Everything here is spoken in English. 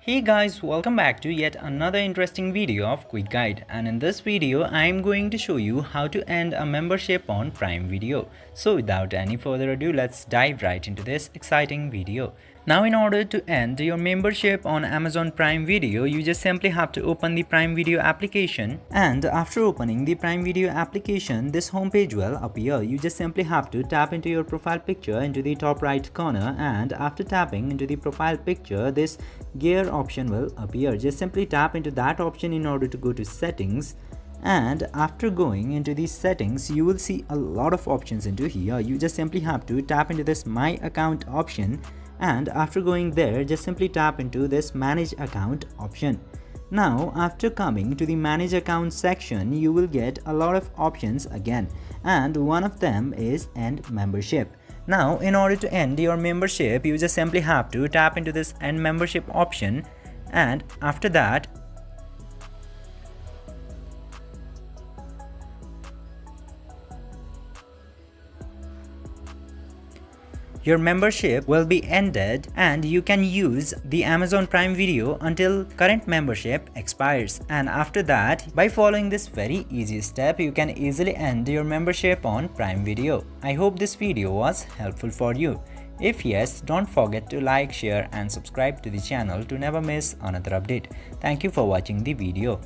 Hey guys, welcome back to yet another interesting video of Quick Guide, and in this video I am going to show you how to end a membership on Prime Video. So without any further ado, let's dive right into this exciting video. Now in order to end your membership on Amazon Prime Video, you just simply have to open the Prime Video application, and after opening the Prime Video application, this homepage will appear. You just simply have to tap into your profile picture into the top right corner, and after tapping into the profile picture, this gear option will appear. Just simply tap into that option in order to go to settings, and after going into these settings you will see a lot of options into here. You just simply have to tap into this my account option, and after going there just simply tap into this manage account option. Now after coming to the manage account section, you will get a lot of options again, and one of them is end membership. Now in order to end your membership, you just simply have to tap into this end membership option, and after that your membership will be ended, and you can use the Amazon Prime Video until current membership expires. And after that, by following this very easy step, you can easily end your membership on Prime Video. I hope this video was helpful for you. If yes, don't forget to like, share and subscribe to the channel to never miss another update. Thank you for watching the video.